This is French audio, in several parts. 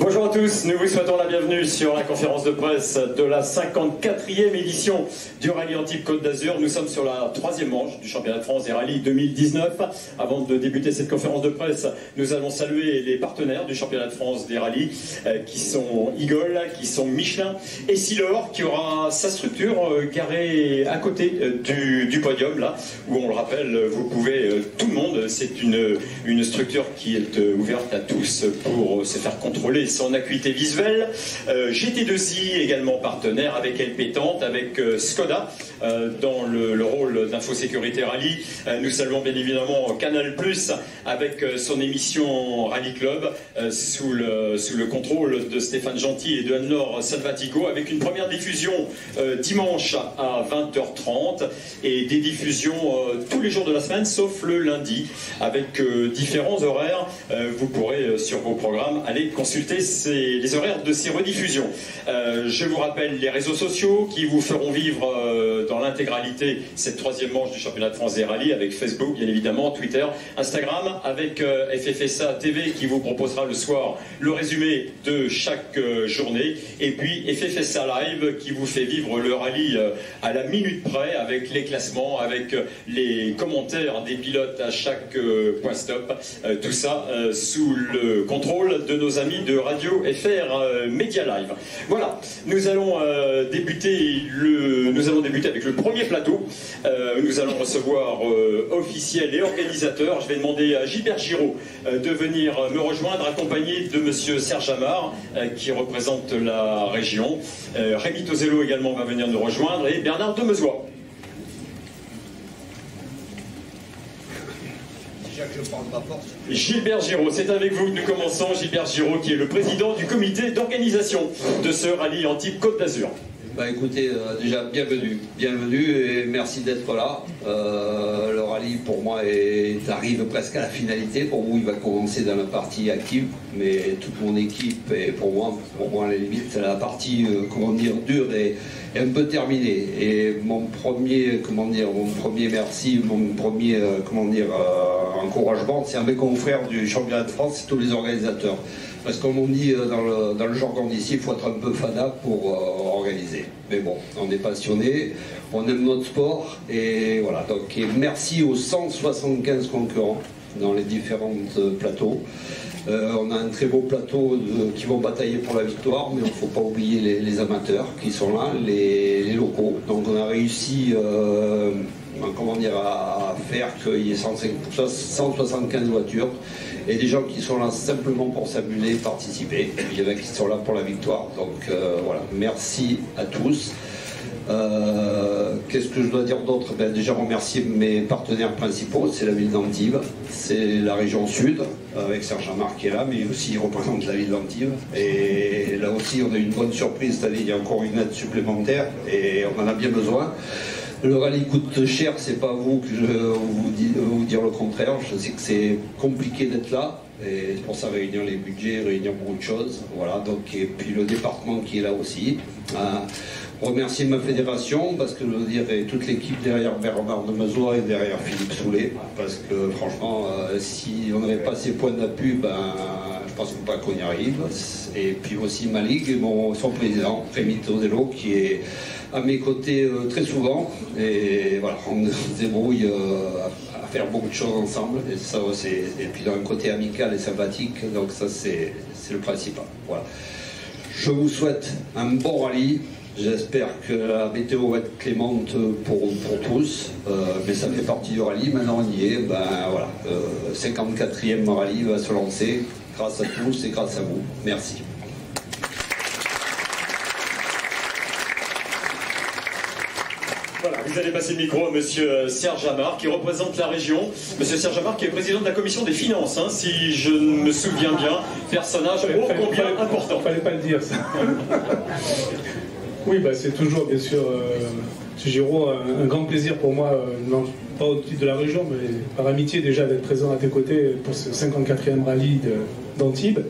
Bonjour à tous, nous vous souhaitons la bienvenue sur la conférence de presse de la 54e édition du Rallye Antibes Côte d'Azur. Nous sommes sur la 3e manche du championnat de France des rallyes 2019. Avant de débuter cette conférence de presse, nous allons saluer les partenaires du championnat de France des rallyes qui sont Eagle, qui sont Michelin et Silor, qui aura sa structure garée à côté du podium, là où on le rappelle, vous pouvez, tout le monde, c'est une structure qui est ouverte à tous pour se faire contrôler son acuité visuelle. GT2I également partenaire avec Elle Pétante, avec Skoda dans le rôle d'infosécurité rallye. Nous saluons bien évidemment Canal Plus avec son émission Rallye Club sous le contrôle de Stéphane Gentil et de Anne-Laure Salvatico, avec une première diffusion dimanche à 20h30 et des diffusions tous les jours de la semaine sauf le lundi avec différents horaires. Vous pourrez sur vos programmes aller consulter les horaires de ces rediffusions. Je vous rappelle les réseaux sociaux qui vous feront vivre dans l'intégralité cette 3e manche du championnat de France des rallyes, avec Facebook bien évidemment, Twitter, Instagram, avec FFSA TV qui vous proposera le soir le résumé de chaque journée, et puis FFSA Live qui vous fait vivre le rallye à la minute près, avec les classements, avec les commentaires des pilotes à chaque point stop, tout ça sous le contrôle de nos amis de Radio FR Media Live. Voilà, nous allons débuter avec le premier plateau. Nous allons recevoir officiels et organisateurs. Je vais demander à Gilbert Giraud de venir me rejoindre, accompagné de monsieur Serge Amar qui représente la région. Rémi Tozello également va venir nous rejoindre, et Bernard Demezois. Gilbert Giraud, c'est avec vous que nous commençons. Gilbert Giraud qui est le président du comité d'organisation de ce rallye Antibes Côte d'Azur. Bah écoutez, déjà bienvenue et merci d'être là. Le rallye pour moi arrive presque à la finalité. Pour vous, il va commencer dans la partie active, mais toute mon équipe et pour moi à la limite, la partie dure est un peu terminée. Et mon premier merci, mon premier encouragement, c'est à mes confrères du championnat de France et tous les organisateurs. Parce qu'on on dit dans le jargon d'ici, il faut être un peu fada pour organiser. Mais bon, on est passionné, on aime notre sport, et voilà. Donc, et merci aux 175 concurrents dans les différents plateaux. On a un très beau plateau qui vont batailler pour la victoire, mais il ne faut pas oublier les amateurs qui sont là, les locaux. Donc on a réussi à faire qu'il y ait 175 voitures et des gens qui sont là simplement pour s'amuser, participer. Il y en a qui sont là pour la victoire. Donc voilà, merci à tous. Qu'est-ce que je dois dire d'autre? Déjà remercier mes partenaires principaux, c'est la ville d'Antibes, c'est la région sud, avec Serge Amar qui est là, mais aussi il représente la ville d'Antibes. Et là aussi on a une bonne surprise, c'est-à-dire il y a encore une aide supplémentaire et on en a bien besoin. Le rallye coûte cher, c'est pas vous que je vous dire le contraire. Je sais que c'est compliqué d'être là, et c'est pour ça réunir les budgets, réunir beaucoup de choses. Voilà, donc, et puis le département qui est là aussi. Remercier ma fédération, parce que je veux dire, et toute l'équipe derrière Bernard Demezois et derrière Philippe Soulet, parce que franchement, si on n'avait pas ces points d'appui, je pense pas qu'on y arrive. Et puis aussi ma ligue et son président, Rémi Tozello, qui est à mes côtés très souvent, et voilà, on se débrouille à faire beaucoup de choses ensemble, et ça et puis d'un côté amical et sympathique, donc ça c'est le principal. Voilà. Je vous souhaite un bon rallye. J'espère que la météo va être clémente pour tous, mais ça fait partie du rallye. Maintenant on y est, voilà, 54e rallye va se lancer grâce à tous et grâce à vous. Merci. Voilà, vous allez passer le micro à monsieur Serge Amar qui représente la région. Monsieur Serge Amar qui est président de la commission des finances, hein, si je me souviens bien. Personnage ô combien important. Fallait pas le dire ça. Oui, c'est toujours bien sûr, M. Giraud, un grand plaisir pour moi, non pas au titre de la région, mais par amitié déjà d'être présent à tes côtés pour ce 54e rallye d'Antibes.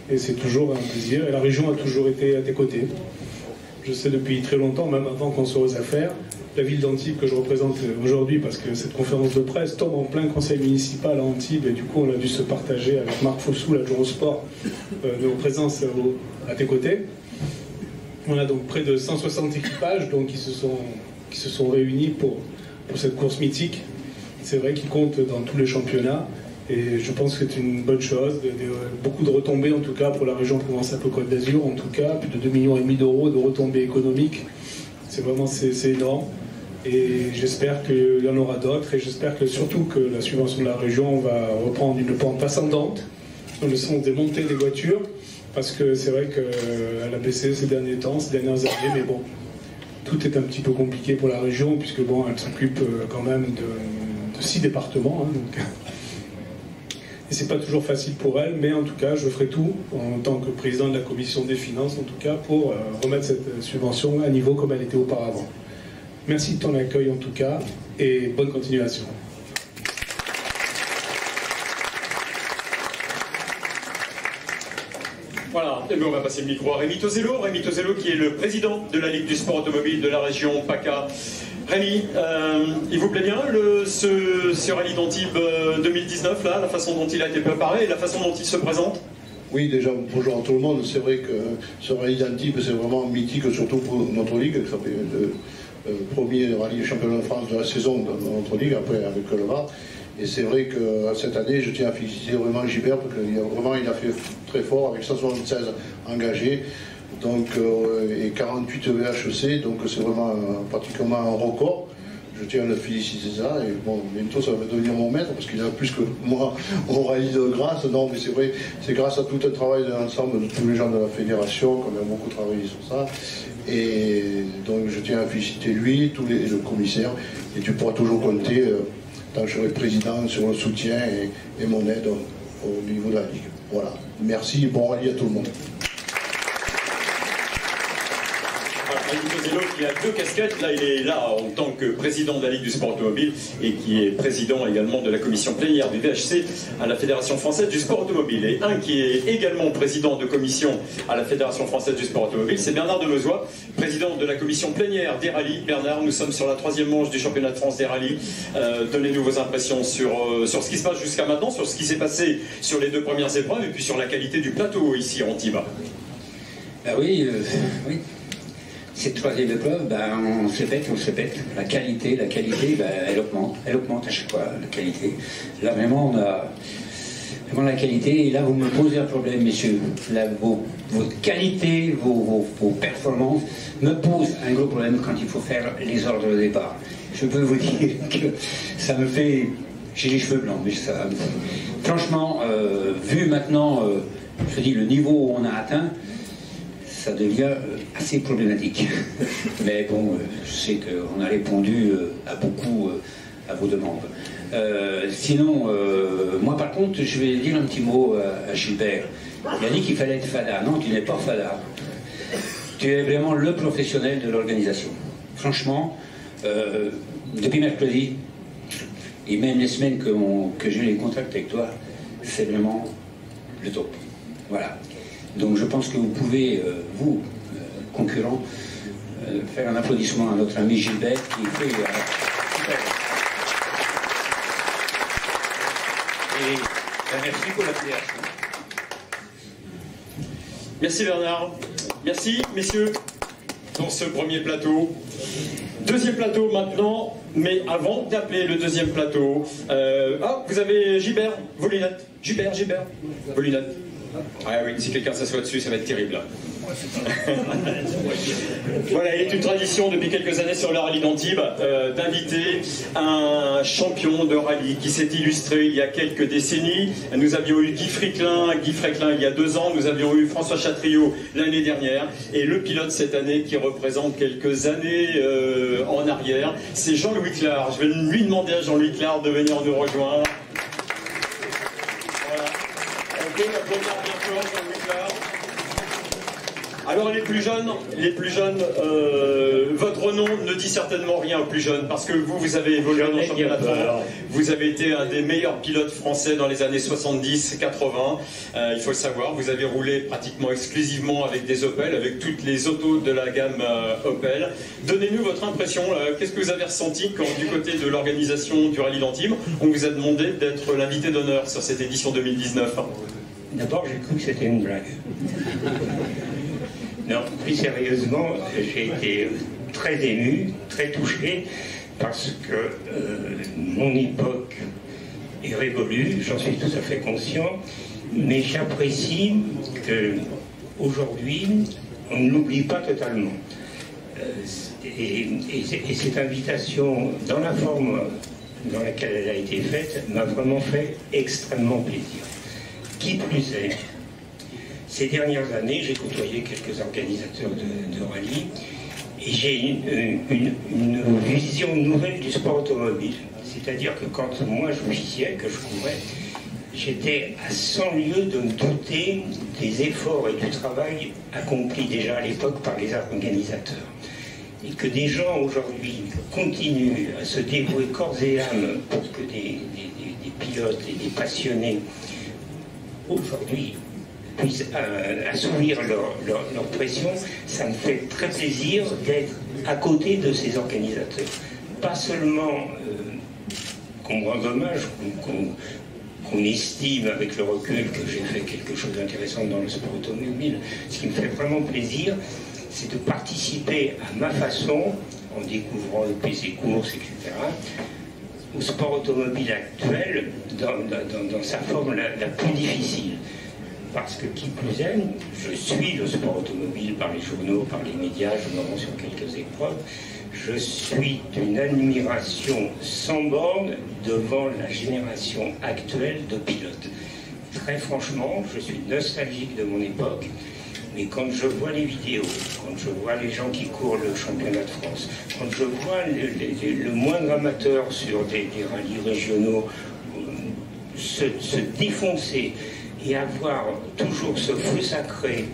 Et c'est toujours un plaisir. Et la région a toujours été à tes côtés. Je sais depuis très longtemps, même avant qu'on soit aux affaires. La ville d'Antibes que je représente aujourd'hui, parce que cette conférence de presse tombe en plein conseil municipal à Antibes, et du coup on a dû se partager avec Marc Fossou, l'adjoint au sport, de nos présences à tes côtés. On a donc près de 160 équipages donc, qui se sont réunis pour cette course mythique. C'est vrai qu'ils comptent dans tous les championnats, et je pense que c'est une bonne chose. Beaucoup de retombées en tout cas pour la région Provence-Alpes-Côte d'Azur, en tout cas, plus de 2,5 millions d'euros de retombées économiques. C'est énorme. Et j'espère qu'il y en aura d'autres, et j'espère que surtout que la subvention de la région va reprendre une pente ascendante dans le sens des montées des voitures, parce que c'est vrai qu'elle a baissé ces derniers temps, ces dernières années, mais bon, tout est un petit peu compliqué pour la région, puisque bon, elle s'occupe quand même de 6 départements, hein, donc. Et c'est pas toujours facile pour elle, mais en tout cas, je ferai tout, en tant que président de la commission des finances, en tout cas, pour remettre cette subvention à niveau comme elle était auparavant. Merci de ton accueil en tout cas, et bonne continuation. Voilà, et bien on va passer le micro à Rémi Tozello. Rémi Tozello qui est le président de la Ligue du sport automobile de la région PACA. Rémi, il vous plaît bien ce rallye d'Antibes 2019, là, la façon dont il a été préparé et la façon dont il se présente? Oui, déjà, bonjour à tout le monde. C'est vrai que ce rallye d'Antibes, c'est vraiment mythique, surtout pour notre ligue. Ça fait le premier rallye championnat de France de la saison dans notre ligue, après avec le Var. Et c'est vrai que cette année, je tiens à féliciter vraiment Gilbert, parce qu'il a fait très fort, avec 176 engagés, donc, et 48 VHC, donc c'est vraiment pratiquement un record. Je tiens à le féliciter ça, et bon, bientôt ça va devenir mon maître, parce qu'il a plus que moi au rallye de grâce. Non, mais c'est vrai, c'est grâce à tout un travail de l'ensemble de tous les gens de la fédération qu'on a beaucoup travaillé sur ça. Et donc je tiens à féliciter lui, le commissaire, et tu pourras toujours compter, tant que je serai président, sur le soutien et mon aide au niveau de la Ligue. Voilà. Merci et bon rallye à tout le monde. Qui a 2 casquettes, là il est là en tant que président de la Ligue du sport automobile et qui est président également de la commission plénière du VHC à la Fédération française du sport automobile. Et un qui est également président de commission à la Fédération française du sport automobile, c'est Bernard Delozois, président de la commission plénière des rallyes. Bernard, nous sommes sur la 3e manche du championnat de France des rallyes. Donnez-nous vos impressions sur ce qui se passe jusqu'à maintenant, sur ce qui s'est passé sur les 2 premières épreuves et puis sur la qualité du plateau ici à Antibes. Oui. Cette 3e épreuve, on se répète. La qualité, elle augmente à chaque fois, la qualité. Là, vraiment, on a vraiment la qualité. Et là, vous me posez un problème, messieurs. Là, votre qualité, vos performances me posent un gros problème quand il faut faire les ordres de départ. Je peux vous dire que ça me fait... J'ai les cheveux blancs, mais ça... Franchement, vu maintenant, je dis, le niveau où on a atteint, ça devient assez problématique. Mais bon, je sais qu'on a répondu à beaucoup à vos demandes. Sinon, moi par contre, je vais dire un petit mot à Gilbert. Il a dit qu'il fallait être fada. Non, tu n'es pas fada. Tu es vraiment le professionnel de l'organisation. Franchement, depuis mercredi, et même les semaines que j'ai les contacts avec toi, c'est vraiment le top. Voilà. Donc je pense que vous pouvez, vous, concurrents, faire un applaudissement à notre ami Gilbert qui fait super. Et merci pour la fédération. Merci Bernard. Merci messieurs dans ce premier plateau. 2e plateau maintenant, mais avant d'appeler le 2e plateau, vous avez Gilbert, vos lunettes. Gilbert, vos lunettes. Ah oui, si quelqu'un s'assoit dessus, ça va être terrible. Voilà, il est une tradition depuis quelques années sur le rallye d'Antibes d'inviter un champion de rallye qui s'est illustré il y a quelques décennies. Nous avions eu Guy Fréquelin il y a 2 ans, nous avions eu François Chatriot l'année dernière, et le pilote cette année qui représente quelques années en arrière, c'est Jean-Louis Clare. Je vais lui demander à Jean-Louis Clare de venir nous rejoindre. Voilà. On peut l'applaudir bien fort, Jean-Louis Clare. Alors les plus jeunes, votre nom ne dit certainement rien aux plus jeunes, parce que vous avez évolué dans le championnat de France. Vous avez été un des meilleurs pilotes français dans les années 70-80. Il faut le savoir, vous avez roulé pratiquement exclusivement avec des Opel, avec toutes les autos de la gamme Opel. Donnez-nous votre impression, qu'est-ce que vous avez ressenti quand du côté de l'organisation du Rallye d'Antibes, on vous a demandé d'être l'invité d'honneur sur cette édition 2019? D'abord, j'ai cru que c'était une blague. Non, plus sérieusement, j'ai été très ému, très touché, parce que mon époque est révolue, j'en suis tout à fait conscient, mais j'apprécie qu'aujourd'hui, on ne l'oublie pas totalement. Et cette invitation, dans la forme dans laquelle elle a été faite, m'a vraiment fait extrêmement plaisir. Qui plus est, ces dernières années, j'ai côtoyé quelques organisateurs de rallye et j'ai une vision nouvelle du sport automobile. C'est-à-dire que quand moi je officiais, que je courais, j'étais à 100 lieues de me douter des efforts et du travail accomplis déjà à l'époque par les organisateurs. Et que des gens aujourd'hui continuent à se dévouer corps et âme pour que des pilotes et des passionnés aujourd'hui puissent assouvir leur pression, ça me fait très plaisir d'être à côté de ces organisateurs. Pas seulement qu'on me rend hommage, qu'on estime avec le recul que j'ai fait quelque chose d'intéressant dans le sport automobile. Ce qui me fait vraiment plaisir, c'est de participer à ma façon, en découvrant le PC course, etc., au sport automobile actuel dans sa forme la plus difficile. Parce que qui plus est, je suis le sport automobile par les journaux, par les médias, je me rends sur quelques épreuves, je suis d'une admiration sans borne devant la génération actuelle de pilotes. Très franchement, je suis nostalgique de mon époque, mais quand je vois les vidéos, quand je vois les gens qui courent le championnat de France, quand je vois le moindre amateur sur des rallyes régionaux se défoncer et avoir toujours ce feu sacré,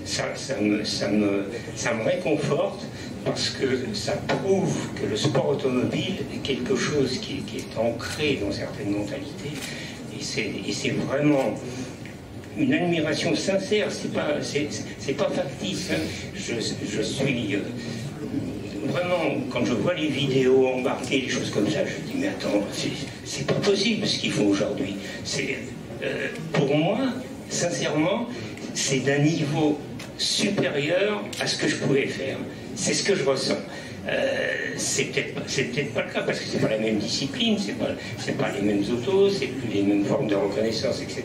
ça me réconforte, parce que ça prouve que le sport automobile est quelque chose qui est ancré dans certaines mentalités, et c'est vraiment une admiration sincère, c'est pas factice, hein. Je suis vraiment, quand je vois les vidéos embarquées, des choses comme ça, je dis mais attends, c'est pas possible ce qu'ils font aujourd'hui. Pour moi, sincèrement, c'est d'un niveau supérieur à ce que je pouvais faire. C'est ce que je ressens. C'est peut-être pas le cas parce que c'est pas la même discipline, c'est pas les mêmes autos, c'est plus les mêmes formes de reconnaissance, etc.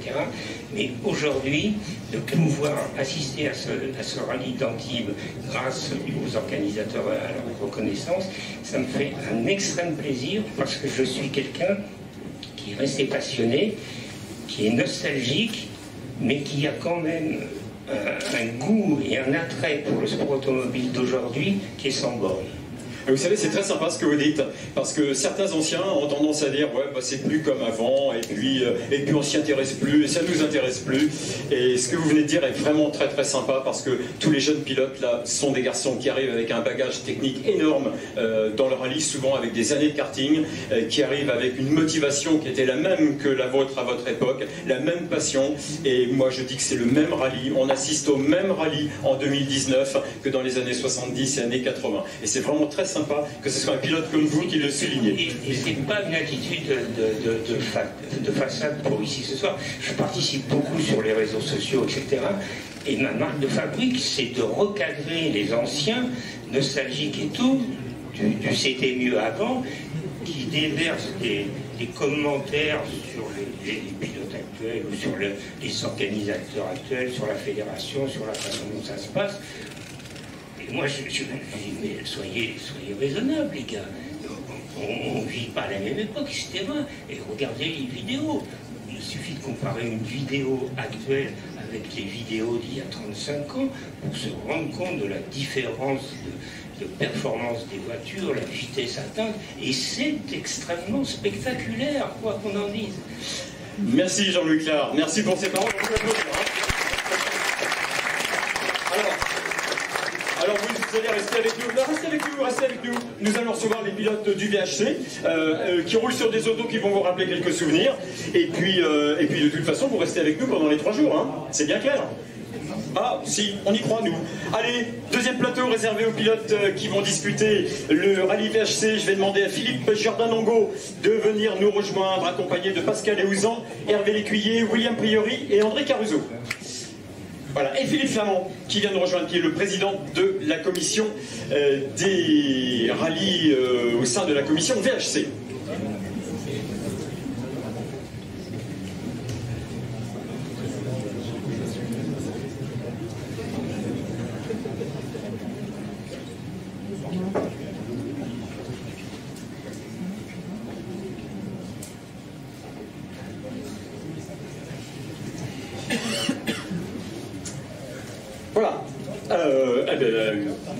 Mais aujourd'hui, de pouvoir assister à ce rallye d'Antibes grâce aux organisateurs à leur reconnaissance, ça me fait un extrême plaisir parce que je suis quelqu'un qui est resté passionné, qui est nostalgique, mais qui a quand même un goût et un attrait pour le sport automobile d'aujourd'hui qui est sans borne. Vous savez, c'est très sympa ce que vous dites, parce que certains anciens ont tendance à dire ouais, bah, c'est plus comme avant, et puis on s'y intéresse plus, et ça nous intéresse plus. Et ce que vous venez de dire est vraiment très très sympa, parce que tous les jeunes pilotes là sont des garçons qui arrivent avec un bagage technique énorme dans le rallye, souvent avec des années de karting, qui arrivent avec une motivation qui était la même que la vôtre à votre époque, la même passion. Et moi je dis que c'est le même rallye, on assiste au même rallye en 2019 que dans les années 70 et années 80. Et c'est vraiment très sympa que ce soit un pilote comme vous qui le soulignez. Et c'est pas une attitude de façade pour ici ce soir. Je participe beaucoup sur les réseaux sociaux, etc. Et ma marque de fabrique, c'est de recadrer les anciens, nostalgiques et tout, du c'était mieux avant, qui déversent des commentaires sur les pilotes actuels ou sur les organisateurs actuels, sur la fédération, sur la façon dont ça se passe. Et moi, je dis, mais soyez raisonnables, les gars. On ne vit pas à la même époque, etc. Et regardez les vidéos. Il suffit de comparer une vidéo actuelle avec les vidéos d'il y a 35 ans pour se rendre compte de la différence de performance des voitures, la vitesse atteinte. Et c'est extrêmement spectaculaire, quoi qu'on en dise. Merci Jean-Louis Clair. Merci pour ces paroles. Alors, vous allez rester avec nous. Restez avec nous. Nous allons recevoir les pilotes du VHC qui roulent sur des autos qui vont vous rappeler quelques souvenirs. Et puis de toute façon, vous restez avec nous pendant les 3 jours. Hein. C'est bien clair. Ah, si, on y croit, nous. Allez, deuxième plateau réservé aux pilotes qui vont discuter le rallye VHC. Je vais demander à Philippe Giordano de venir nous rejoindre, accompagné de Pascal Eouzan, Hervé Lécuyer, William Priori et André Caruso. Voilà, et Philippe Flamand, qui vient de rejoindre, qui est le président de la commission des rallyes au sein de la commission VHC. Voilà.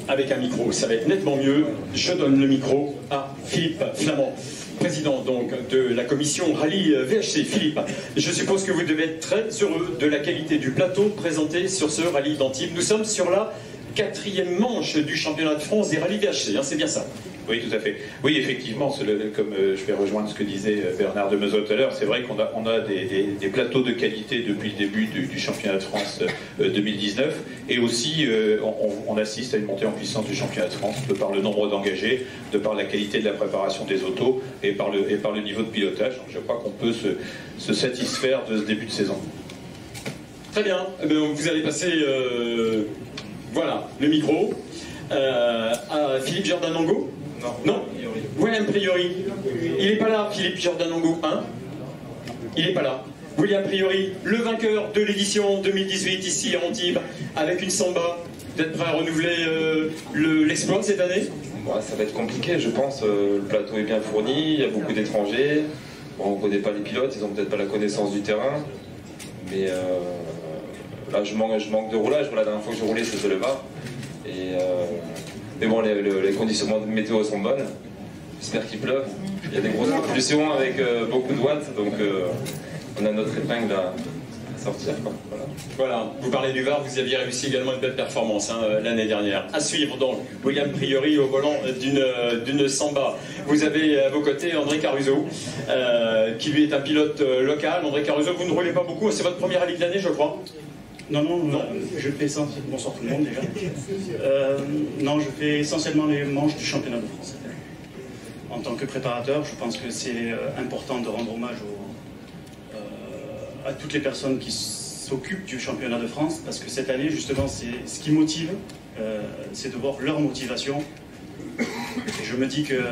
Avec un micro, ça va être nettement mieux. Je donne le micro à Philippe Flamand, président donc de la commission rallye VHC. Philippe, je suppose que vous devez être très heureux de la qualité du plateau présenté sur ce rallye d'Antibes. Nous sommes sur la 4e manche du championnat de France des rallyes VHC, hein, c'est bien ça? Oui, tout à fait. Oui, effectivement, comme je vais rejoindre ce que disait Bernard de Meuseau tout à l'heure, c'est vrai qu'on a des plateaux de qualité depuis le début du championnat de France 2019, et aussi on assiste à une montée en puissance du championnat de France de par le nombre d'engagés, de par la qualité de la préparation des autos et par le niveau de pilotage. Donc je crois qu'on peut se satisfaire de ce début de saison. Très bien. Vous allez passer voilà, le micro à Philippe Giordano. Non. William Priori. Il n'est pas là, Philippe Giordano, hein? Il n'est pas là. William Priori, le vainqueur de l'édition 2018 ici à Antibes, avec une Samba. Vous êtes prêt à renouveler l'exploit de cette année? Ouais, ça va être compliqué, je pense. Le plateau est bien fourni, il y a beaucoup d'étrangers. Bon, on ne connaît pas les pilotes, ils n'ont peut-être pas la connaissance du terrain. Mais là, je manque de roulage. Voilà, la dernière fois que je roulais, c'était le Var. Mais bon, les conditions de météo sont bonnes. J'espère qu'il pleuve. Il y a des grosses pollutions avec beaucoup de watts, donc on a notre épingle à sortir. Voilà, vous parlez du Var, vous aviez réussi également une belle performance hein, l'année dernière. À suivre donc, William Priori au volant d'une Samba. Vous avez à vos côtés André Caruso, qui lui est un pilote local. André Caruso, vous ne roulez pas beaucoup, c'est votre première rallye de l'année, je crois? Non, je fais essentiellement... Bonsoir tout le monde déjà. Non, je fais essentiellement les manches du championnat de France. En tant que préparateur, je pense que c'est important de rendre hommage à toutes les personnes qui s'occupent du championnat de France, parce que cette année, justement, c'est ce qui motive, c'est de voir leur motivation. Et je me dis que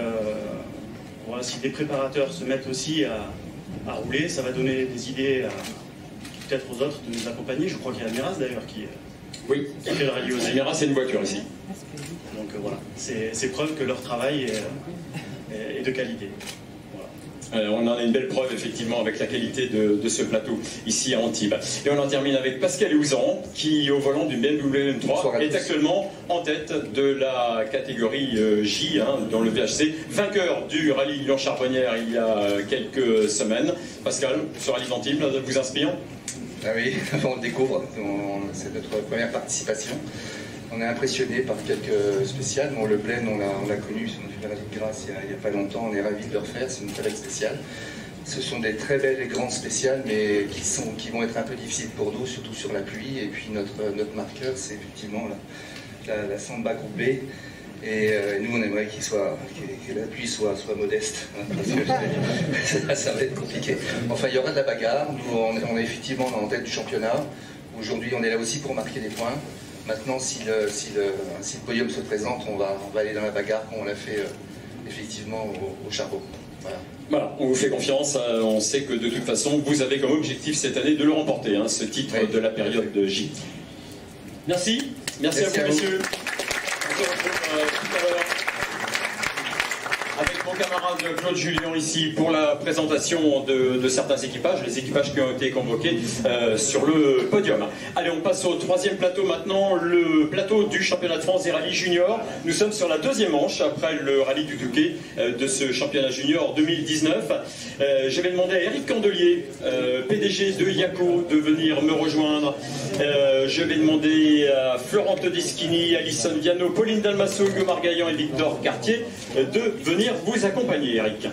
voilà, si des préparateurs se mettent aussi à rouler, ça va donner des idées à peut-être aux autres de nous accompagner. Je crois qu'il y a Miraz d'ailleurs qui fait le rallye aussi. Miraz, c'est une voiture ici. Donc voilà, c'est preuve que leur travail est de qualité. Voilà. On en a une belle preuve effectivement avec la qualité de ce plateau ici à Antibes. Et on en termine avec Pascal Eouzan qui au volant du BMW M3 est actuellement en tête de la catégorie J hein, dans le VHC, vainqueur du rallye Lyon-Charbonnières il y a quelques semaines. Pascal, ce rallye d'Antibes vous inspire? Ah oui, on le découvre, c'est notre première participation. On est impressionné par quelques spéciales. Bon, le Blaine, on l'a connu, on a fait le rallye de Grasse il n'y a pas longtemps, on est ravis de le refaire, c'est une très belle spéciale. Ce sont des très belles et grandes spéciales, mais qui vont être un peu difficiles pour nous, surtout sur la pluie. Et puis notre marqueur, c'est effectivement la Samba Groupe B. Et nous, on aimerait que la pluie soit modeste, hein, parce que ça va être compliqué. Enfin, il y aura de la bagarre. Nous, on est effectivement en tête du championnat. Aujourd'hui, on est là aussi pour marquer des points. Maintenant, si le podium se présente, on va aller dans la bagarre comme on l'a fait effectivement au Charbot. Voilà, on vous fait confiance. On sait que de toute façon, vous avez comme objectif cette année de le remporter, hein, ce titre de la période de J. Merci. Merci à vous, messieurs. On se retrouve tout à l'heure avec mon camarade Claude Julien ici pour la présentation de certains équipages, les équipages qui ont été convoqués sur le podium. Allez, on passe au troisième plateau maintenant, le plateau du championnat de France des rallyes juniors. Nous sommes sur la deuxième manche après le rallye du Touquet de ce championnat junior 2019. Je vais demander à Eric Candelier, PDG de Yako, de venir me rejoindre. Je vais demander à Florent Todeschini, Alison Viano, Pauline Dalmasso, Hugo Margaillan et Victor Cartier de venir vous accompagner, Eric.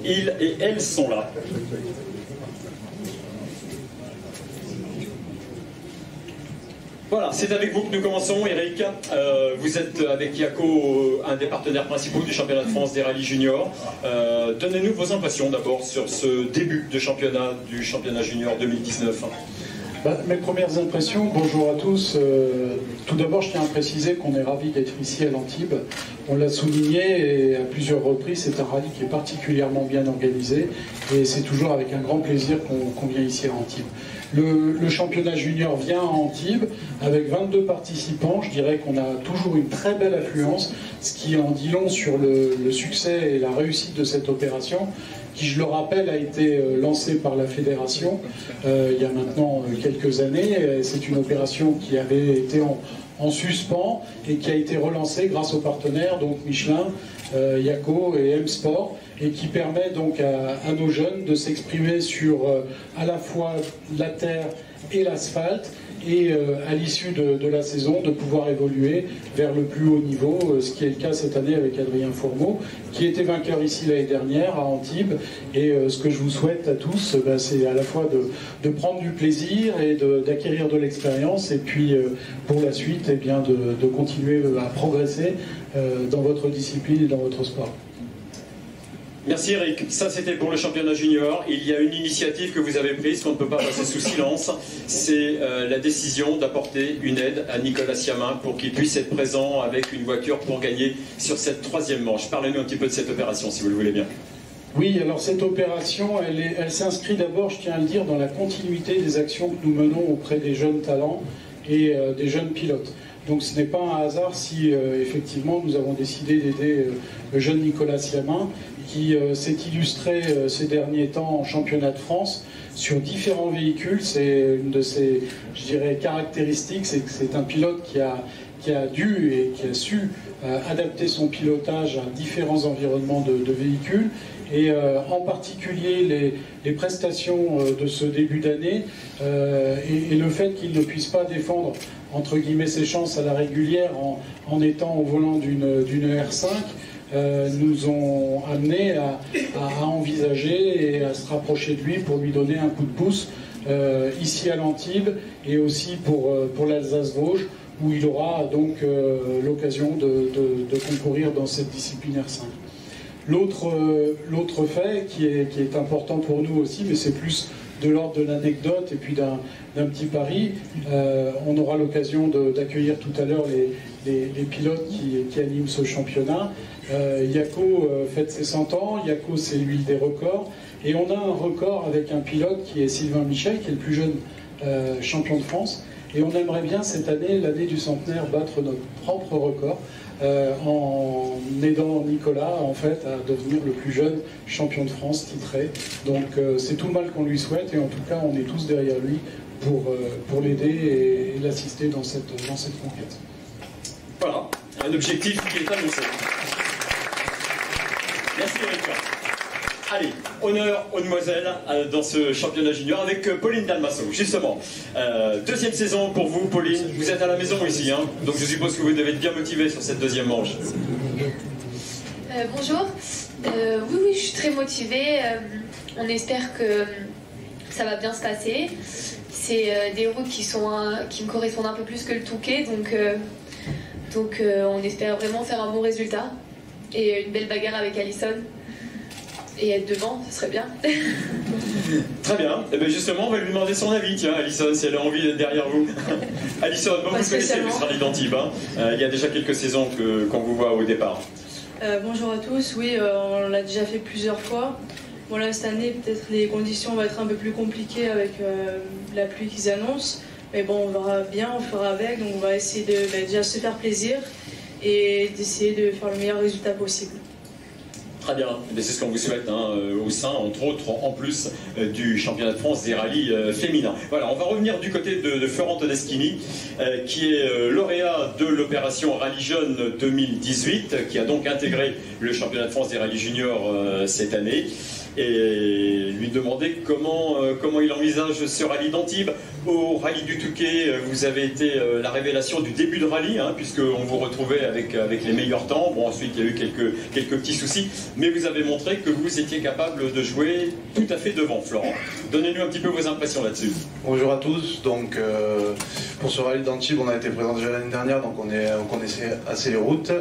Ils et elles sont là. Voilà, c'est avec vous que nous commençons, Eric. Vous êtes avec Yako, un des partenaires principaux du championnat de France des rallyes juniors. Donnez-nous vos impressions d'abord sur ce début de championnat du championnat junior 2019. Mes premières impressions, bonjour à tous. Tout d'abord, je tiens à préciser qu'on est ravis d'être ici à l'Antibes. On l'a souligné et à plusieurs reprises, c'est un rallye qui est particulièrement bien organisé et c'est toujours avec un grand plaisir qu'on vient ici à Antibes. Le championnat junior vient à Antibes avec 22 participants. Je dirais qu'on a toujours une très belle affluence, ce qui en dit long sur le succès et la réussite de cette opération, qui, je le rappelle, a été lancée par la fédération il y a maintenant quelques années. C'est une opération qui avait été en suspens et qui a été relancée grâce aux partenaires, donc Michelin, Yako et M-Sport, et qui permet donc à nos jeunes de s'exprimer sur à la fois la terre et l'asphalte, et à l'issue de la saison de pouvoir évoluer vers le plus haut niveau, ce qui est le cas cette année avec Adrien Fourmeau, qui était vainqueur ici l'année dernière à Antibes. Et ce que je vous souhaite à tous, c'est à la fois de prendre du plaisir et d'acquérir de l'expérience, et puis pour la suite, eh bien, de continuer à progresser dans votre discipline et dans votre sport. Merci Eric. Ça c'était pour le championnat junior. Il y a une initiative que vous avez prise qu'on ne peut pas passer sous silence. C'est la décision d'apporter une aide à Nicolas Siamin pour qu'il puisse être présent avec une voiture pour gagner sur cette troisième manche. Parlez-nous un petit peu de cette opération si vous le voulez bien. Oui, alors cette opération, elle s'inscrit d'abord, je tiens à le dire, dans la continuité des actions que nous menons auprès des jeunes talents et des jeunes pilotes. Donc ce n'est pas un hasard si effectivement nous avons décidé d'aider le jeune Nicolas Siamin, qui s'est illustré ces derniers temps en championnat de France sur différents véhicules. C'est une de ses, je dirais, caractéristiques, c'est que c'est un pilote qui a dû et qui a su adapter son pilotage à différents environnements de véhicules. Et en particulier les prestations de ce début d'année et le fait qu'il ne puisse pas défendre entre guillemets ses chances à la régulière en étant au volant d'une R5 nous ont amené à envisager et à se rapprocher de lui pour lui donner un coup de pouce ici à l'Antibes et aussi pour l'Alsace-Vosges, où il aura donc l'occasion de concourir dans cette discipline R5. L'autre fait qui est important pour nous aussi, mais c'est plus de l'ordre de l'anecdote et puis d'un petit pari, on aura l'occasion d'accueillir tout à l'heure les pilotes qui animent ce championnat. Yako fête ses 100 ans, Yako c'est l'huile des records, et on a un record avec un pilote qui est Sylvain Michel, qui est le plus jeune champion de France, et on aimerait bien cette année, l'année du centenaire, battre notre propre record en aidant Nicolas en fait à devenir le plus jeune champion de France titré. Donc c'est tout le mal qu'on lui souhaite, et en tout cas on est tous derrière lui pour l'aider et l'assister dans cette conquête. Voilà, un objectif qui est annoncé. Merci Eric. Allez, honneur aux demoiselles dans ce championnat junior avec Pauline Dalmasso, justement. Deuxième saison pour vous, Pauline. Vous êtes à la maison ici, hein, donc je suppose que vous devez être bien motivée sur cette deuxième manche. Bonjour. Oui, je suis très motivée. On espère que ça va bien se passer. C'est des routes qui me correspondent un peu plus que le Touquet, donc on espère vraiment faire un bon résultat et une belle bagarre avec Alison. Et être devant, ce serait bien. Très bien. Et bien justement, on va lui demander son avis, tiens, Alison, si elle a envie d'être derrière vous. Alison, bon, vous connaissez le rallye d'Antibes. Hein. Il y a déjà quelques saisons qu'on vous voit au départ. Bonjour à tous. Oui, on l'a déjà fait plusieurs fois. Bon là cette année peut-être les conditions vont être un peu plus compliquées avec la pluie qu'ils annoncent, mais bon on verra bien, on fera avec, donc on va essayer de déjà se faire plaisir et d'essayer de faire le meilleur résultat possible. Très bien, c'est ce qu'on vous souhaite au sein, entre autres, en plus du championnat de France des rallyes féminins. Voilà, on va revenir du côté de Florent Todeschini, qui est lauréat de l'opération Rallye Jeune 2018, qui a donc intégré le championnat de France des rallyes juniors cette année. Et lui demander comment il envisage ce rallye d'Antibes. Au rallye du Touquet, vous avez été la révélation du début de rallye, puisqu'on vous retrouvait avec les meilleurs temps. Bon, ensuite, il y a eu quelques petits soucis, mais vous avez montré que vous étiez capable de jouer tout à fait devant, Florent. Donnez-nous un petit peu vos impressions là-dessus. Bonjour à tous. Donc, pour ce rallye d'Antibes, on a été présent déjà l'année dernière, donc on connaissait assez les routes.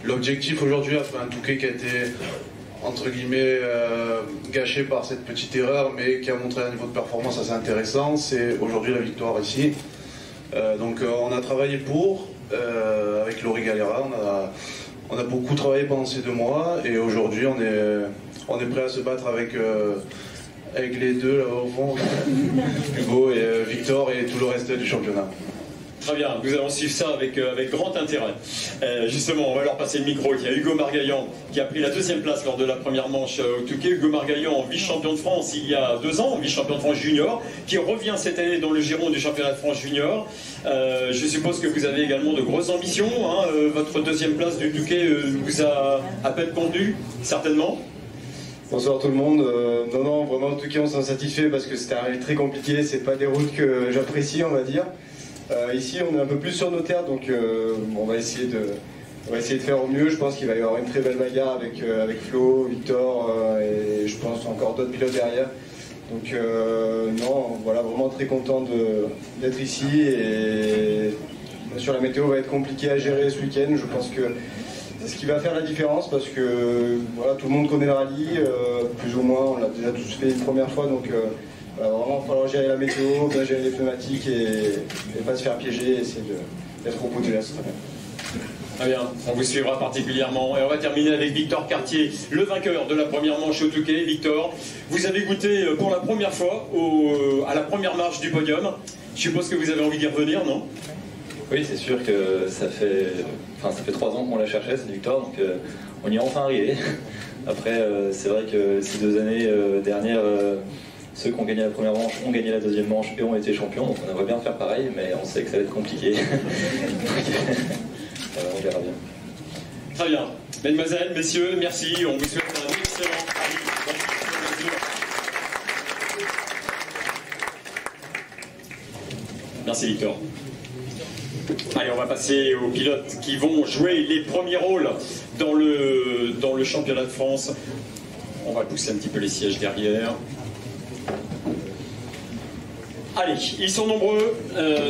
L'objectif aujourd'hui, après un Touquet qui a été entre guillemets gâché par cette petite erreur, mais qui a montré un niveau de performance assez intéressant, c'est aujourd'hui la victoire ici. Donc on a travaillé avec Laurie Galera, on a beaucoup travaillé pendant ces 2 mois, et aujourd'hui on est prêt à se battre avec les deux là au fond, Hugo et Victor et tout le reste du championnat. Très bien, nous allons suivre ça avec grand intérêt. Justement, on va leur passer le micro. Il y a Hugo Margaillan qui a pris la 2e place lors de la première manche au Touquet. Hugo Margaillan, vice-champion de France il y a 2 ans, vice-champion de France junior, qui revient cette année dans le giron du championnat de France junior. Je suppose que vous avez également de grosses ambitions. Votre 2e place du Touquet vous a à peine conduit, certainement. Bonsoir tout le monde. Non, vraiment, en tout cas, on s'en satisfait parce que c'était un rallye très compliqué. C'est pas des routes que j'apprécie, on va dire. Ici, on est un peu plus sur nos terres, donc on va essayer de faire au mieux. Je pense qu'il va y avoir une très belle bagarre avec Flo, Victor et je pense encore d'autres pilotes derrière. Donc non, voilà, vraiment très content d'être ici. Et bien sûr, la météo va être compliquée à gérer ce week-end. Je pense que c'est ce qui va faire la différence parce que voilà, tout le monde connaît le rallye, plus ou moins. On l'a déjà tous fait une première fois, donc vraiment, il va falloir gérer la météo, bien gérer les pneumatiques et pas se faire piéger et essayer d'être au bout du lest. Très bien, on vous suivra particulièrement. Et on va terminer avec Victor Cartier, le vainqueur de la première manche au Touquet. Victor, vous avez goûté pour la première fois à la première marche du podium. Je suppose que vous avez envie d'y revenir, non? Oui, c'est sûr que ça fait 3 ans qu'on la cherchait, cette victoire, donc on y est enfin arrivé. Après, c'est vrai que ces 2 années dernières, ceux qui ont gagné la première manche ont gagné la 2e manche et ont été champions, donc on aimerait bien faire pareil, mais on sait que ça va être compliqué. On verra bien. Très bien. Mesdemoiselles, messieurs, merci. On vous souhaite un excellent rallye. Merci Victor. Allez, on va passer aux pilotes qui vont jouer les premiers rôles dans le championnat de France. On va pousser un petit peu les sièges derrière. Allez, ils sont nombreux,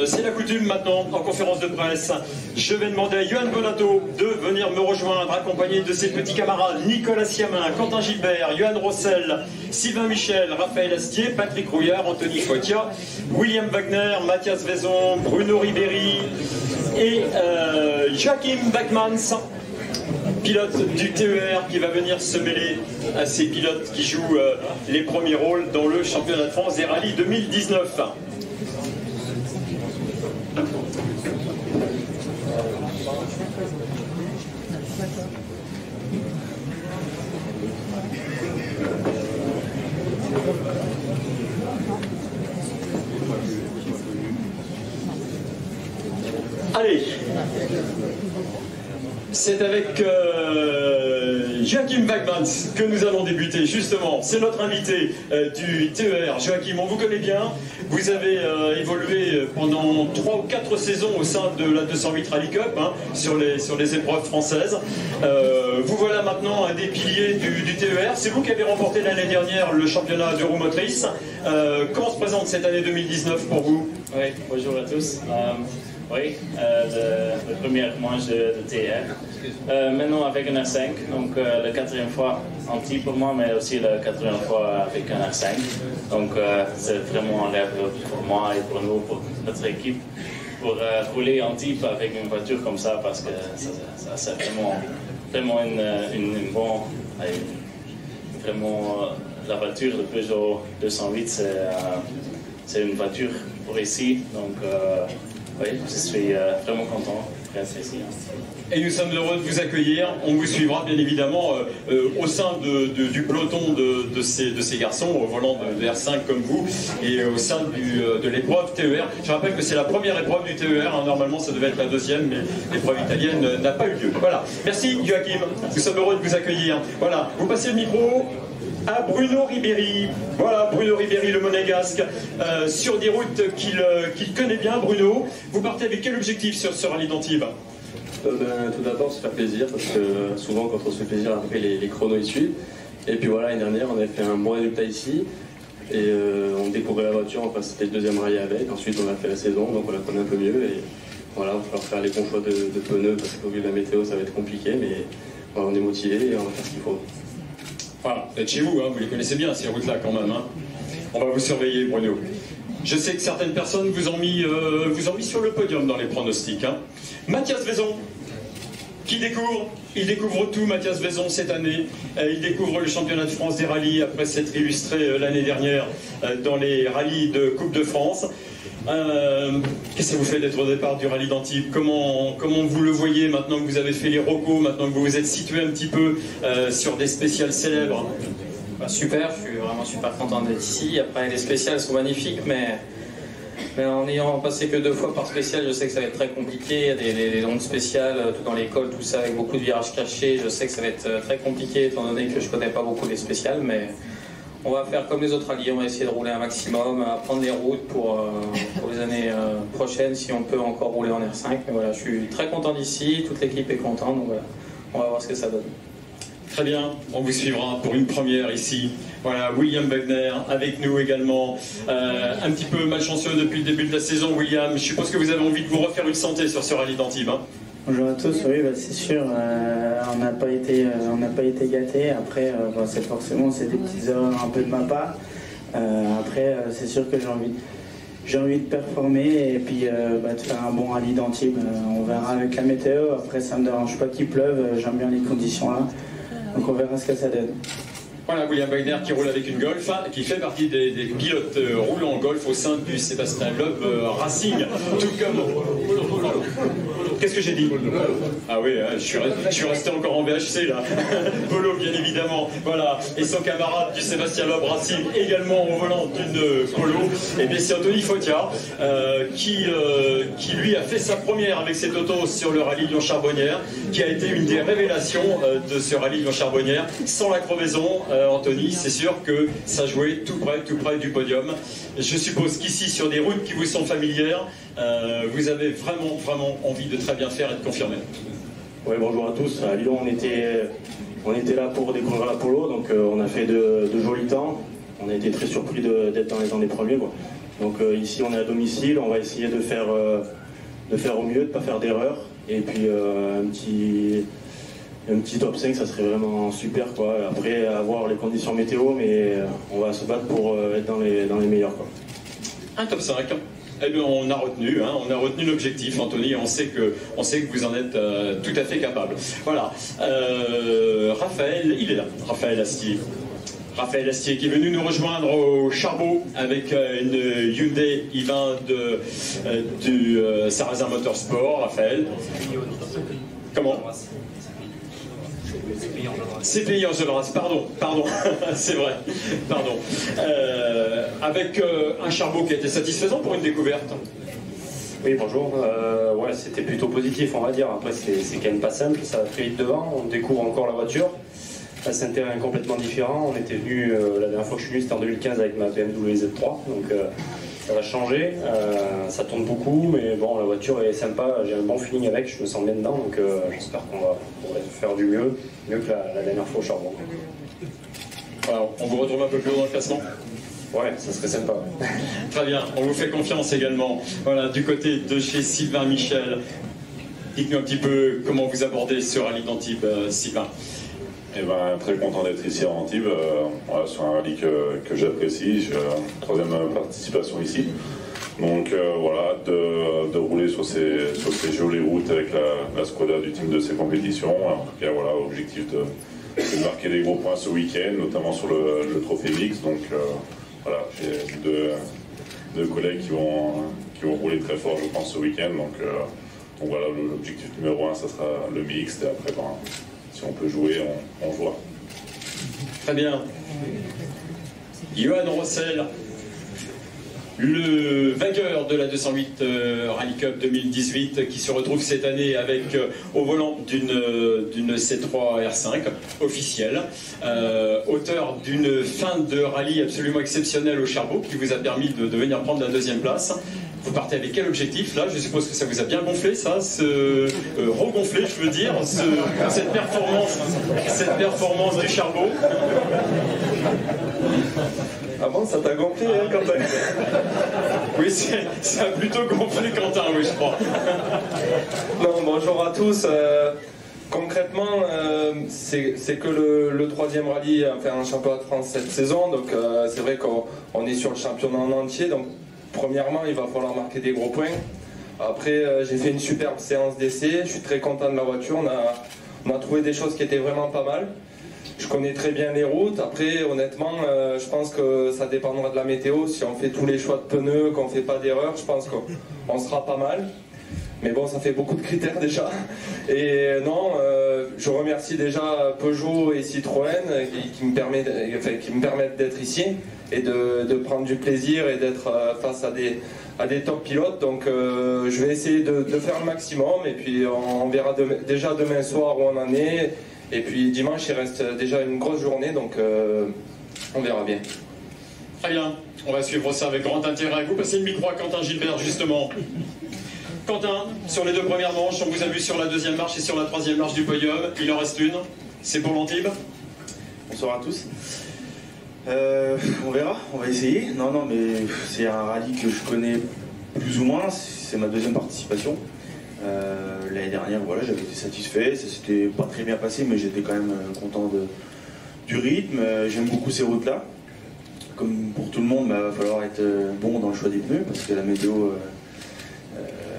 c'est la coutume maintenant en conférence de presse. Je vais demander à Johan Bonato de venir me rejoindre, accompagné de ses petits camarades Nicolas Siamin, Quentin Gilbert, Johan Rossel, Sylvain Michel, Raphaël Astier, Patrick Rouillard, Anthony Foitia, William Wagner, Mathias Vaison, Bruno Ribéry et Joachim Bachmans, pilote du TER qui va venir se mêler à ces pilotes qui jouent les premiers rôles dans le championnat de France des rallyes 2019. Allez, c'est avec Joachim Bachmans que nous allons débuter, justement. C'est notre invité du TER. Joachim, on vous connaît bien. Vous avez évolué pendant 3 ou 4 saisons au sein de la 208 Rally Cup, sur les épreuves françaises. Vous voilà maintenant un des piliers du TER. C'est vous qui avez remporté l'année dernière le championnat de roue motrice. Comment se présente cette année 2019 pour vous? Oui, bonjour à tous. Oui, le premier manche de TR. Maintenant avec un R5, donc la 4e fois Antibes pour moi, mais aussi la 4e fois avec un R5. Donc c'est vraiment un rêve pour moi et pour nous, pour notre équipe, pour rouler Antibes avec une voiture comme ça, parce que ça c'est vraiment une bonne vraiment la voiture, le Peugeot 208, c'est une voiture pour ici. Donc, oui, je suis vraiment content d'être ici. Et nous sommes heureux de vous accueillir. On vous suivra bien évidemment au sein du peloton de ces garçons au volant de R5 comme vous et au sein de l'épreuve TER. Je rappelle que c'est la première épreuve du TER. Hein. Normalement, ça devait être la deuxième, mais l'épreuve italienne n'a pas eu lieu. Voilà. Merci Joachim. Nous sommes heureux de vous accueillir. Voilà. Vous passez le micro à Bruno Ribéry. Voilà, Bruno Ribéry, le monégasque, sur des routes qu'il connaît bien. Bruno, vous partez avec quel objectif sur ce rallye d'Antibes? Tout d'abord, se faire plaisir, parce que souvent, quand on se fait plaisir, après les chronos ils suivent. Et puis voilà, l'année dernière, on avait fait un bon résultat ici. Et on découvrait la voiture, enfin, c'était le deuxième rallye avec. Ensuite, on a fait la saison, donc on la connaît un peu mieux. Et voilà, il va falloir faire les bons choix de pneus, parce qu'au vu de la météo, ça va être compliqué. Mais voilà, on est motivé et on va faire ce qu'il faut. Voilà, vous êtes chez vous, hein, vous les connaissez bien ces routes-là quand même. Hein. On va vous surveiller, Bruno. Je sais que certaines personnes vous ont mis sur le podium dans les pronostics. Hein. Mathias Vaison, il découvre tout, Mathias Vaison, cette année. Il découvre le championnat de France des rallyes après s'être illustré l'année dernière dans les rallyes de Coupe de France. Qu'est-ce que ça vous fait d'être au départ du rallye d'Antibes? Comment vous le voyez maintenant que vous avez fait les recos, maintenant que vous vous êtes situé un petit peu sur des spéciales célèbres? Super, je suis vraiment super content d'être ici. Après, les spéciales sont magnifiques, mais en ayant passé que 2 fois par spécial, je sais que ça va être très compliqué. Il y a des longues spéciales, tout dans l'école, tout ça, avec beaucoup de virages cachés. Je sais que ça va être très compliqué, étant donné que je ne connais pas beaucoup les spéciales, mais on va faire comme les autres rallyes, on va essayer de rouler un maximum, prendre les routes pour les années prochaines, si on peut encore rouler en R5. Mais voilà, je suis très content d'ici, toute l'équipe est contente, donc voilà, on va voir ce que ça donne. Très bien, on vous suivra pour une première ici. Voilà, William Wagner avec nous également. Un petit peu malchanceux depuis le début de la saison, William. Je suppose que vous avez envie de vous refaire une santé sur ce rallye d'Antibes. Hein. Bonjour à tous, oui, c'est sûr, on n'a pas été gâtés. Après, c'est forcément c'est des petites erreurs un peu de ma part. Après, c'est sûr que j'ai envie de performer et puis de faire un bon rallye d'Antibes. On verra avec la météo. Après, ça me dérange pas qu'il pleuve. J'aime bien les conditions là. Donc on verra ce que ça donne. Voilà, William Wagner qui roule avec une Golf, qui fait partie des pilotes roulant en Golf au sein du Sébastien Loeb Racing. Tout comme... Qu'est-ce que j'ai dit? Ah oui, je suis resté encore en VHC là. Polo, bien évidemment. Voilà. Et son camarade du Sébastien Loeb Racing, également au volant d'une Polo. Et bien c'est Anthony Fotia qui lui a fait sa première avec cette auto sur le rallye Lyon-Charbonnières, qui a été une des révélations de ce rallye Lyon-Charbonnières. Sans la crevaison, Anthony, c'est sûr que ça jouait tout près du podium. Je suppose qu'ici, sur des routes qui vous sont familières, vous avez vraiment envie de très bien faire et de confirmer. Oui, bonjour à tous. À Lyon, on était là pour découvrir la Polo, donc on a fait de jolis temps. On a été très surpris d'être dans les premiers. Quoi. Donc ici, on est à domicile, on va essayer de faire au mieux, de ne pas faire d'erreur. Et puis un petit top 5, ça serait vraiment super. Quoi. Après, avoir les conditions météo, mais on va se battre pour être dans les meilleurs. Quoi. Un top 5. Eh bien, on a retenu l'objectif, Anthony, et on sait que vous en êtes tout à fait capable. Voilà. Raphaël, il est là. Raphaël Astier. Raphaël Astier qui est venu nous rejoindre au Charbot avec une Hyundai i20 du Sarrazin Motorsport. Raphaël. Comment? CPI Enjolras, pardon, c'est vrai, pardon. Avec un Charbot qui a été satisfaisant pour une découverte. Oui, bonjour. Ouais, c'était plutôt positif, on va dire. Après, c'est quand même pas simple, ça va très vite devant. On découvre encore la voiture. Là, c'est un terrain complètement différent. On était venu, la dernière fois que je suis venu, c'était en 2015 avec ma BMW Z3. Donc, ça va changer. Ça tourne beaucoup, mais bon, la voiture est sympa. J'ai un bon feeling avec, je me sens bien dedans. Donc, j'espère qu'on va faire du mieux que la dernière fois au Charbon. Alors, on vous retrouve un peu plus haut dans le classement? Ouais, ça serait sympa. Très bien, on vous fait confiance également. Voilà, du côté de chez Sylvain Michel, dites-nous un petit peu comment vous abordez ce rallye d'Antibes, Sylvain. Eh ben, très content d'être ici à Antibes, voilà, sur un rallye que j'apprécie. J'ai la 3e participation ici. Donc voilà, de rouler sur ces jolies routes avec la Skoda du team de ces compétitions. En tout cas, voilà, objectif essayer de marquer des gros points ce week-end, notamment sur le trophée mix. Donc voilà, j'ai deux collègues qui vont rouler très fort, je pense, ce week-end. Donc voilà, l'objectif numéro 1, ça sera le mixte. Et après, si on peut jouer, on jouera. Très bien. Johan Rossel, le vainqueur de la 208 Rally Cup 2018, qui se retrouve cette année avec au volant d'une C3 R5 officielle, auteur d'une fin de rallye absolument exceptionnelle au Charbot qui vous a permis de venir prendre la deuxième place. Vous partez avec quel objectif là? Je suppose que ça vous a bien gonflé, ça, regonflé, je veux dire, cette performance du Charbot. Ah bon, ça t'a gonflé, hein, Quentin? Oui, ça a plutôt gonflé Quentin, oui, je crois. Non, bonjour à tous. Concrètement, c'est que le troisième rallye, enfin un championnat de France cette saison, donc c'est vrai qu'on est sur le championnat en entier. Donc premièrement, il va falloir marquer des gros points. Après, j'ai fait une superbe séance d'essai. Je suis très content de la voiture. On a trouvé des choses qui étaient vraiment pas mal. Je connais très bien les routes. Après, honnêtement, je pense que ça dépendra de la météo. Si on fait tous les choix de pneus, qu'on ne fait pas d'erreur, je pense qu'on sera pas mal. Mais bon, ça fait beaucoup de critères déjà. Et non, je remercie déjà Peugeot et Citroën qui me permettent d'être ici et de prendre du plaisir et d'être face à des top pilotes. Donc je vais essayer de faire le maximum et puis on verra déjà demain soir où on en est. Et puis dimanche, il reste déjà une grosse journée, donc on verra bien. Très bien, on va suivre ça avec grand intérêt. Vous passez le micro à Quentin Gilbert, justement. Quentin, sur les deux premières manches, on vous a vu sur la deuxième marche et sur la troisième marche du podium. Il en reste une, c'est pour l'Antibes. Bonsoir à tous. On verra, on va essayer. Non, mais c'est un rallye que je connais plus ou moins, c'est ma deuxième participation. L'année dernière, voilà, j'avais été satisfait, ça s'était pas très bien passé, mais j'étais quand même content du rythme. J'aime beaucoup ces routes-là. Comme pour tout le monde, il va falloir être bon dans le choix des pneus, parce que la météo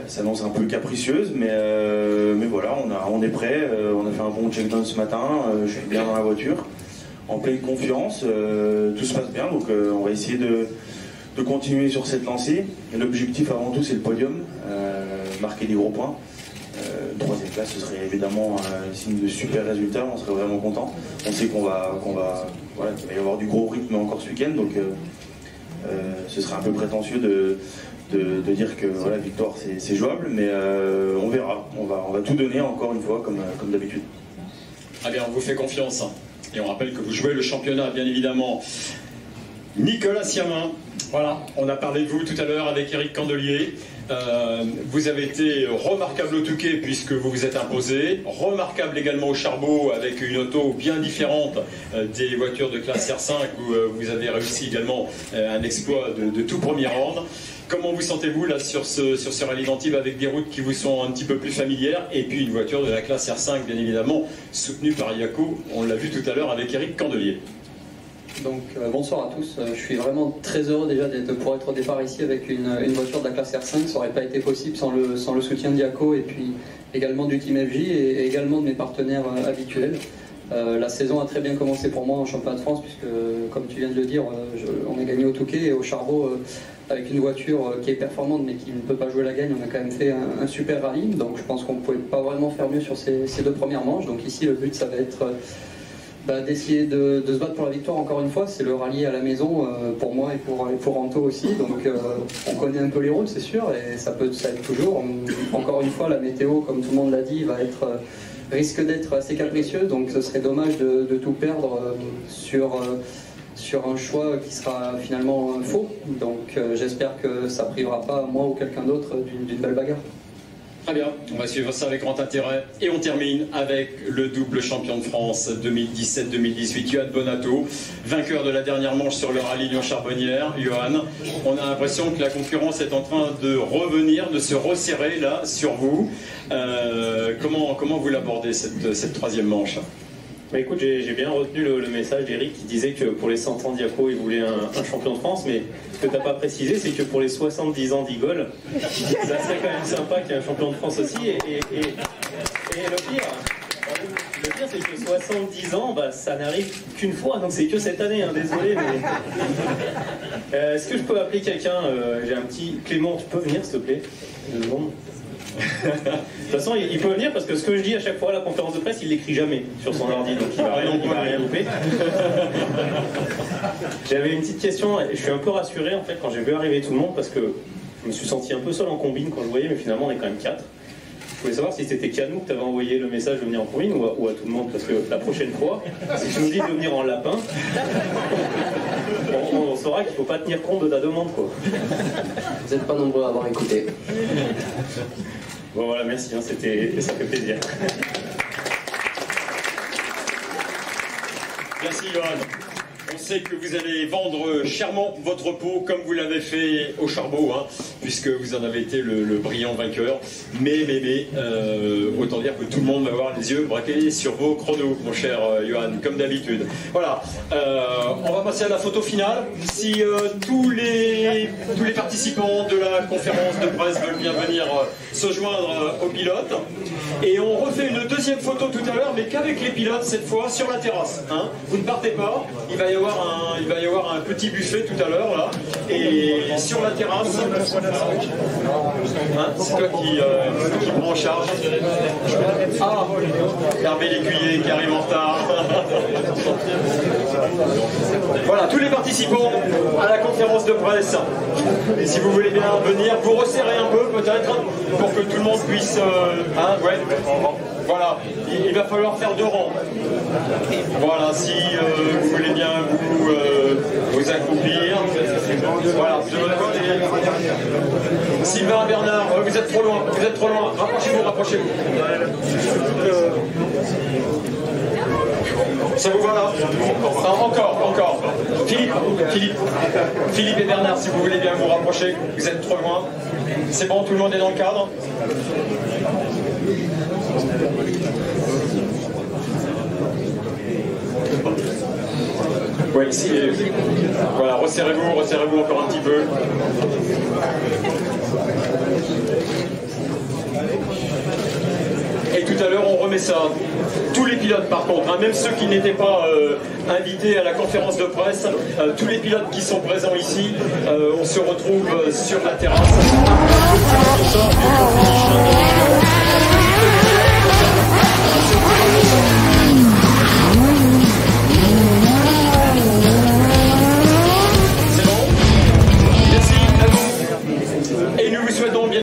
s'annonce un peu capricieuse, mais voilà, on est prêt. On a fait un bon check-down ce matin, je suis bien dans la voiture, en pleine confiance, tout se passe bien, donc on va essayer de continuer sur cette lancée. L'objectif avant tout, c'est le podium, marquer des gros points. Une troisième place, ce serait évidemment un signe de super résultat, on serait vraiment content. On sait qu'il va y avoir du gros rythme encore ce week-end, donc ce serait un peu prétentieux de dire que voilà, victoire c'est jouable, mais on verra. On va tout donner encore une fois comme d'habitude. Très bien, on vous fait confiance. Et on rappelle que vous jouez le championnat, bien évidemment. Nicolas Siamin, voilà, on a parlé de vous tout à l'heure avec Eric Candelier. Vous avez été remarquable au Touquet puisque vous vous êtes imposé, remarquable également au Charbot avec une auto bien différente des voitures de classe R5 où vous avez réussi également un exploit de tout premier ordre. Comment vous sentez-vous là sur ce rallye d'Antibes avec des routes qui vous sont un petit peu plus familières et puis une voiture de la classe R5 bien évidemment soutenue par Yako, on l'a vu tout à l'heure avec Eric Candelier. Donc bonsoir à tous, je suis vraiment très heureux déjà de pouvoir être au départ ici avec une voiture de la classe R5, ça n'aurait pas été possible sans le soutien d'Yako et puis également du Team FJ et également de mes partenaires habituels. La saison a très bien commencé pour moi en championnat de France puisque comme tu viens de le dire, on a gagné au Touquet et au Charbot avec une voiture qui est performante mais qui ne peut pas jouer la gagne. On a quand même fait un super rallye, donc je pense qu'on ne pouvait pas vraiment faire mieux sur ces deux premières manches. Donc ici le but ça va être d'essayer de se battre pour la victoire encore une fois. C'est le rallye à la maison pour moi et pour Anto aussi, donc on connaît un peu les routes c'est sûr et ça aide toujours. Encore une fois la météo comme tout le monde l'a dit risque d'être assez capricieux, donc ce serait dommage de tout perdre sur un choix qui sera finalement faux, donc j'espère que ça privera pas moi ou quelqu'un d'autre d'une belle bagarre. Très bien, on va suivre ça avec grand intérêt. Et on termine avec le double champion de France 2017-2018, Johan Bonato, vainqueur de la dernière manche sur le rallye Lyon-Charbonnières. Johan, on a l'impression que la concurrence est en train de revenir, de se resserrer là sur vous. Comment vous l'abordez cette troisième manche? Bah écoute, j'ai bien retenu le message d'Eric qui disait que pour les 100 ans d'Yako, il voulait un champion de France, mais ce que tu n'as pas précisé, c'est que pour les 70 ans d'Igol, ça serait quand même sympa qu'il y ait un champion de France aussi. Et le pire, Le pire, c'est que 70 ans, bah, ça n'arrive qu'une fois, donc c'est que cette année, hein, désolé. Mais... Est-ce que je peux appeler quelqu'un? J'ai un petit... Clément, tu peux venir, s'il te plaît? 2 secondes. De toute façon, il peut venir parce que ce que je dis à chaque fois à la conférence de presse, il l'écrit jamais sur son ordi, donc il va rien louper. J'avais une petite question, je suis un peu rassuré en fait quand j'ai vu arriver tout le monde parce que je me suis senti un peu seul en combine quand je voyais, mais finalement on est quand même 4. Je voulais savoir si c'était Canou que tu avais envoyé le message de venir en combine ou à tout le monde, parce que la prochaine fois, si tu nous dis de venir en lapin, on saura qu'il ne faut pas tenir compte de ta demande, quoi. Vous n'êtes pas nombreux à avoir écouté. Bon voilà, merci, hein, ça fait plaisir. Merci Johan. On sait que vous allez vendre chèrement votre peau comme vous l'avez fait au Charbot, hein, puisque vous en avez été le brillant vainqueur. Mais, autant dire que tout le monde va avoir les yeux braqués sur vos chronos, mon cher Johan, comme d'habitude. Voilà, on va passer à la photo finale. Si tous les participants de la conférence de presse veulent bien venir se joindre aux pilotes. Et on refait une deuxième photo tout à l'heure, mais qu'avec les pilotes cette fois sur la terrasse. Hein. Vous ne partez pas, il va y avoir un petit buffet tout à l'heure là, et sur la terrasse, hein, c'est toi qui prends en charge. Ah, Hervé Lécuyer qui arrive en retard. Voilà, tous les participants à la conférence de presse. Et si vous voulez bien venir, vous resserrez un peu peut-être pour que tout le monde puisse. Hein, ouais. Voilà, il va falloir faire 2 rangs. Voilà, si vous voulez bien vous accomplir. Voilà, de votre côté. Sylvain, Bernard, vous êtes trop loin, rapprochez-vous. Ça vous va là? Encore. Philippe et Bernard, si vous voulez bien vous rapprocher, vous êtes trop loin. C'est bon, tout le monde est dans le cadre? Oui, voilà, resserrez-vous encore un petit peu. Et tout à l'heure, on remet ça. Tous les pilotes, par contre, hein, même ceux qui n'étaient pas invités à la conférence de presse, tous les pilotes qui sont présents ici, on se retrouve sur la terrasse.